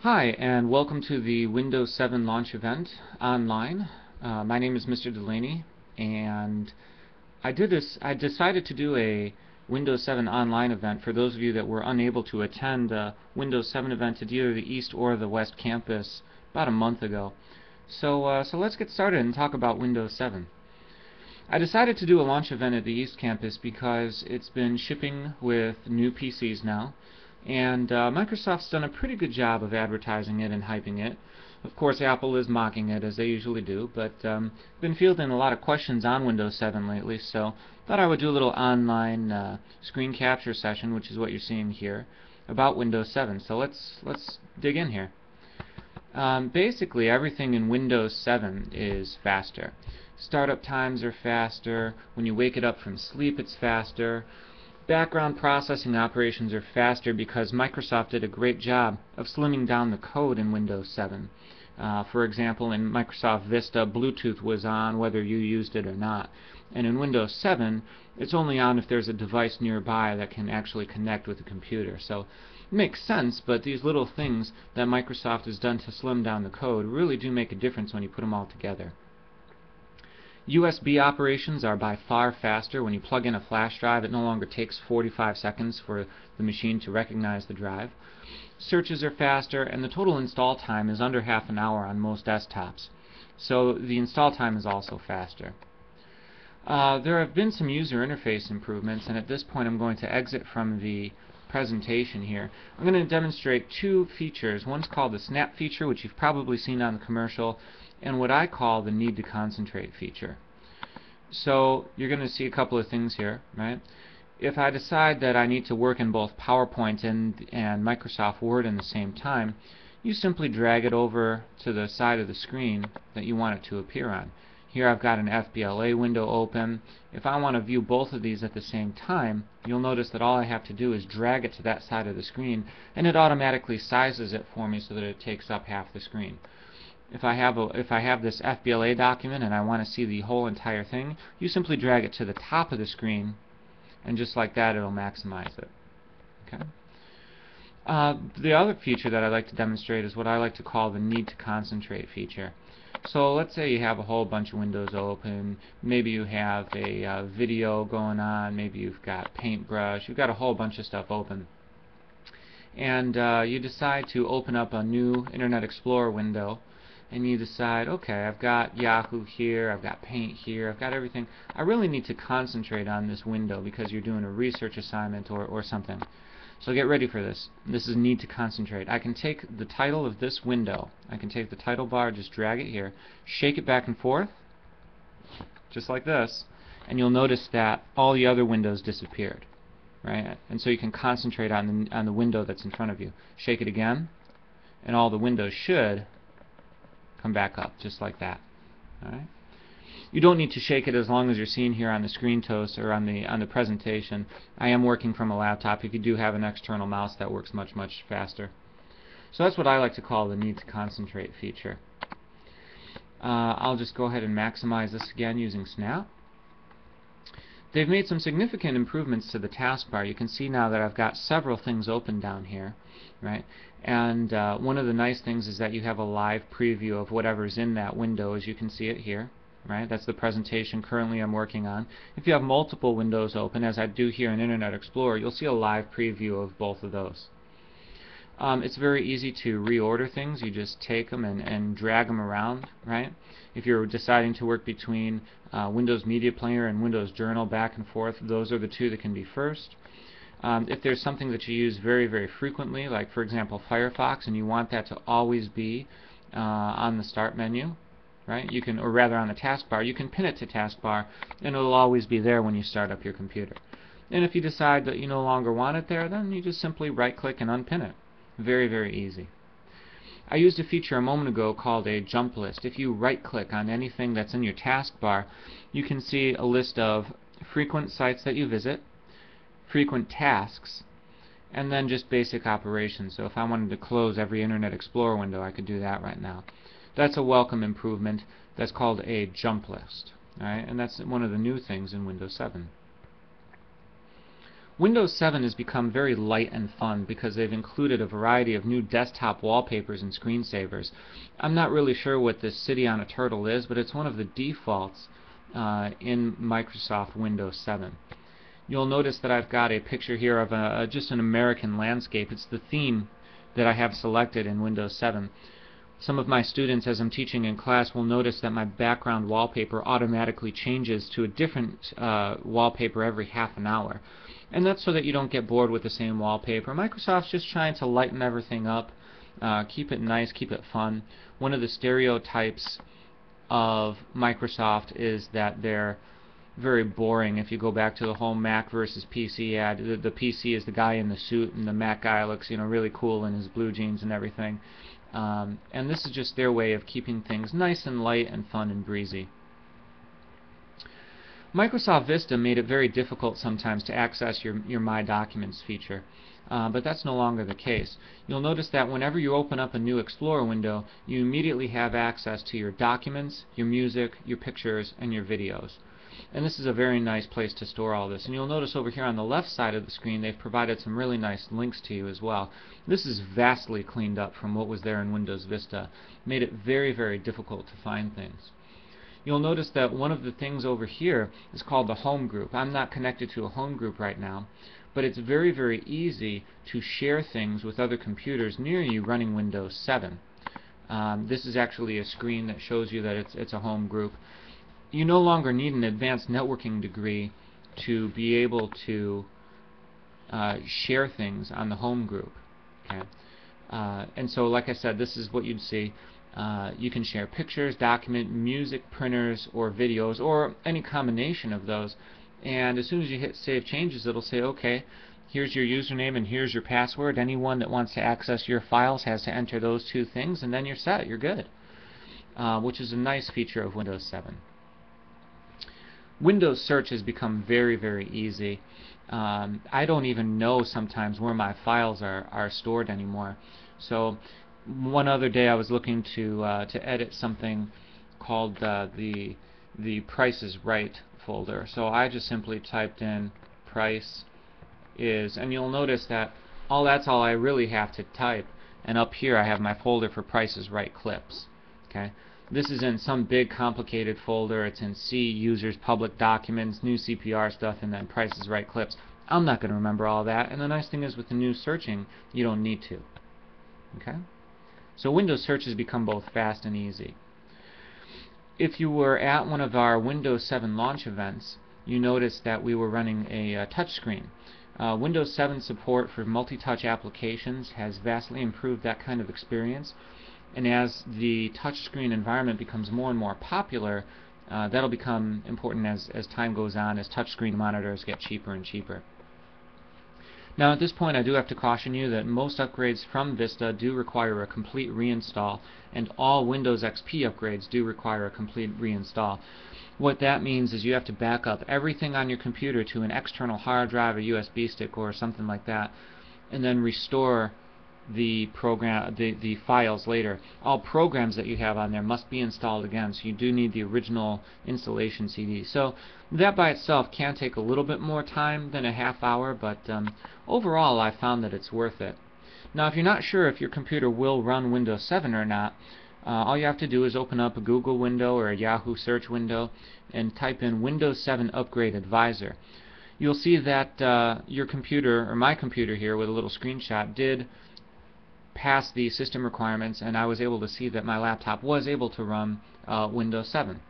Hi, and welcome to the Windows 7 launch event online. My name is Mr. Delaney, and I decided to do a Windows 7 online event for those of you that were unable to attend a Windows 7 event at either the East or the West campus about a month ago. So let's get started and talk about Windows 7. I decided to do a launch event at the East campus because it's been shipping with new PCs now, and Microsoft's done a pretty good job of advertising it and hyping it. Of course, Apple is mocking it, as they usually do, but been fielding a lot of questions on Windows 7 lately, so thought I would do a little online screen capture session, which is what you're seeing here, about Windows 7. So let's dig in here. Basically, everything in Windows 7 is faster. Startup times are faster. When you wake it up from sleep, it's faster. Background processing operations are faster because Microsoft did a great job of slimming down the code in Windows 7. For example, in Microsoft Vista, Bluetooth was on whether you used it or not. And in Windows 7, it's only on if there's a device nearby that can actually connect with the computer. So it makes sense, but these little things that Microsoft has done to slim down the code really do make a difference when you put them all together. USB operations are by far faster. When you plug in a flash drive, it no longer takes 45 seconds for the machine to recognize the drive. Searches are faster, and the total install time is under half an hour on most desktops. So the install time is also faster. There have been some user interface improvements, and at this point I'm going to exit from the presentation here. I'm going to demonstrate two features. One's called the snap feature, which you've probably seen on the commercial, and what I call the need to concentrate feature. So you're going to see a couple of things here, right? If I decide that I need to work in both PowerPoint and Microsoft Word in the same time, you simply drag it over to the side of the screen that you want it to appear on. Here I've got an FBLA window open. If I want to view both of these at the same time, you'll notice that all I have to do is drag it to that side of the screen, and it automatically sizes it for me so that it takes up half the screen. If I have this FBLA document and I want to see the whole entire thing, you simply drag it to the top of the screen, and just like that it'll maximize it. Okay. The other feature that I like to demonstrate is what I like to call the need to concentrate feature. So let's say you have a whole bunch of windows open, maybe you have a video going on, maybe you've got Paintbrush, you've got a whole bunch of stuff open. And you decide to open up a new Internet Explorer window, and you decide, okay, I've got Yahoo here, I've got Paint here, I've got everything. I really need to concentrate on this window because you're doing a research assignment or something. So get ready for this. This is need to concentrate. I can take the title of this window, I can take the title bar, just drag it here, shake it back and forth, just like this, and you'll notice that all the other windows disappeared, right? And so you can concentrate on the window that's in front of you. Shake it again, and all the windows should come back up, just like that. All right. You don't need to shake it as long as you're seeing here on the screentoast or on the presentation. I am working from a laptop. If you do have an external mouse, that works much faster. So that's what I like to call the need to concentrate feature. I'll just go ahead and maximize this again using Snap. They've made some significant improvements to the taskbar. You can see now that I've got several things open down here, right? And one of the nice things is that you have a live preview of whatever's in that window, as you can see it here, right? That's the presentation currently I'm working on. If you have multiple windows open, as I do here in Internet Explorer, you'll see a live preview of both of those. It's very easy to reorder things. You just take them and drag them around, right? If you're deciding to work between Windows Media Player and Windows Journal back and forth, those are the two that can be first. If there's something that you use very frequently, like for example Firefox, and you want that to always be on the Start menu, right? You can, or rather on the taskbar, you can pin it to taskbar, and it'll always be there when you start up your computer. And if you decide that you no longer want it there, then you just simply right-click and unpin it. Very easy. I used a feature a moment ago called a jump list. If you right-click on anything that's in your taskbar, you can see a list of frequent sites that you visit, frequent tasks, and then just basic operations. So if I wanted to close every Internet Explorer window, I could do that right now. That's a welcome improvement. That's called a jump list. All right? And that's one of the new things in Windows 7. Windows 7 has become very light and fun because they've included a variety of new desktop wallpapers and screensavers. I'm not really sure what this city on a turtle is, but it's one of the defaults in Microsoft Windows 7. You'll notice that I've got a picture here of just an American landscape. It's the theme that I have selected in Windows 7. Some of my students, as I'm teaching in class, will notice that my background wallpaper automatically changes to a different wallpaper every half an hour. And that's so that you don't get bored with the same wallpaper. Microsoft's just trying to lighten everything up, keep it nice, keep it fun. One of the stereotypes of Microsoft is that they're very boring. If you go back to the whole Mac versus PC ad, the PC is the guy in the suit, and the Mac guy looks, really cool in his blue jeans and everything. And this is just their way of keeping things nice and light and fun and breezy. Microsoft Vista made it very difficult sometimes to access your My Documents feature, but that's no longer the case. You'll notice that whenever you open up a new Explorer window, you immediately have access to your documents, your music, your pictures, and your videos. And this is a very nice place to store all this. And you'll notice over here on the left side of the screen they've provided some really nice links to you as well. This is vastly cleaned up from what was there in Windows Vista. Made it very, very difficult to find things. You'll notice that one of the things over here is called the home group. I'm not connected to a home group right now, but it's very, very easy to share things with other computers near you running Windows 7. This is actually a screen that shows you that it's a home group. You no longer need an advanced networking degree to be able to share things on the home group. Okay? And so, like I said, this is what you'd see. You can share pictures, document, music, printers, or videos, or any combination of those. And as soon as you hit Save Changes, it'll say, okay, here's your username and here's your password. Anyone that wants to access your files has to enter those two things, and then you're set. You're good. Which is a nice feature of Windows 7. Windows search has become very, very easy. I don't even know sometimes where my files are stored anymore. So one other day I was looking to edit something called the Price is Right folder. So I just simply typed in price is, and you'll notice that that's all I really have to type. And up here I have my folder for Price is Right clips. Okay. This is in some big complicated folder. It's in C, users, public documents, new CPR stuff, and then Price is Right clips. I'm not going to remember all that, and the nice thing is with the new searching, you don't need to. Okay? So Windows search has become both fast and easy. If you were at one of our Windows 7 launch events, you noticed that we were running a touchscreen. Windows 7 support for multi-touch applications has vastly improved that kind of experience. And as the touchscreen environment becomes more and more popular, that'll become important as time goes on, as touchscreen monitors get cheaper and cheaper. Now at this point I do have to caution you that most upgrades from Vista do require a complete reinstall, and all Windows XP upgrades do require a complete reinstall. What that means is you have to back up everything on your computer to an external hard drive, a USB stick, or something like that, and then restore the files later. All programs that you have on there must be installed again, so you do need the original installation CD. So that by itself can take a little bit more time than a half hour, but overall I found that it's worth it. Now if you're not sure if your computer will run Windows 7 or not, all you have to do is open up a Google window or a Yahoo search window and type in Windows 7 Upgrade Advisor. You'll see that your computer, or my computer here with a little screenshot, did pass the system requirements, and I was able to see that my laptop was able to run Windows 7.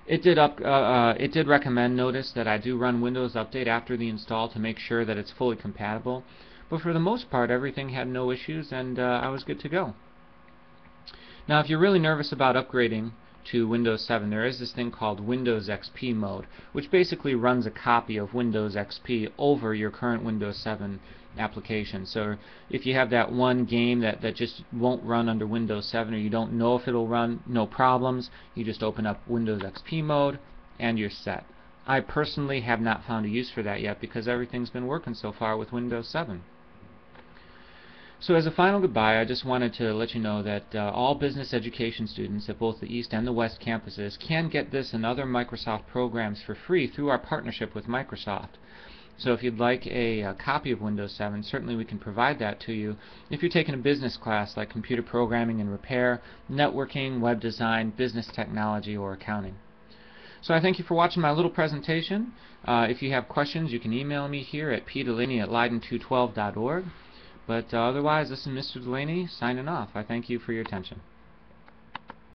It did recommend, notice, that I do run Windows Update after the install to make sure that it's fully compatible, but for the most part everything had no issues, and I was good to go. Now if you're really nervous about upgrading to Windows 7, there is this thing called Windows XP mode, which basically runs a copy of Windows XP over your current Windows 7 application. So if you have that one game that just won't run under Windows 7, or you don't know if it'll run, no problems. You just open up Windows XP mode and you're set. I personally have not found a use for that yet because everything's been working so far with Windows 7. So as a final goodbye, I just wanted to let you know that all business education students at both the East and the West campuses can get this and other Microsoft programs for free through our partnership with Microsoft. So if you'd like a copy of Windows 7, certainly we can provide that to you if you're taking a business class like computer programming and repair, networking, web design, business technology, or accounting. So I thank you for watching my little presentation. If you have questions, you can email me here at pdelaney@leyden212.org. But otherwise, this is Mr. Delaney signing off. I thank you for your attention.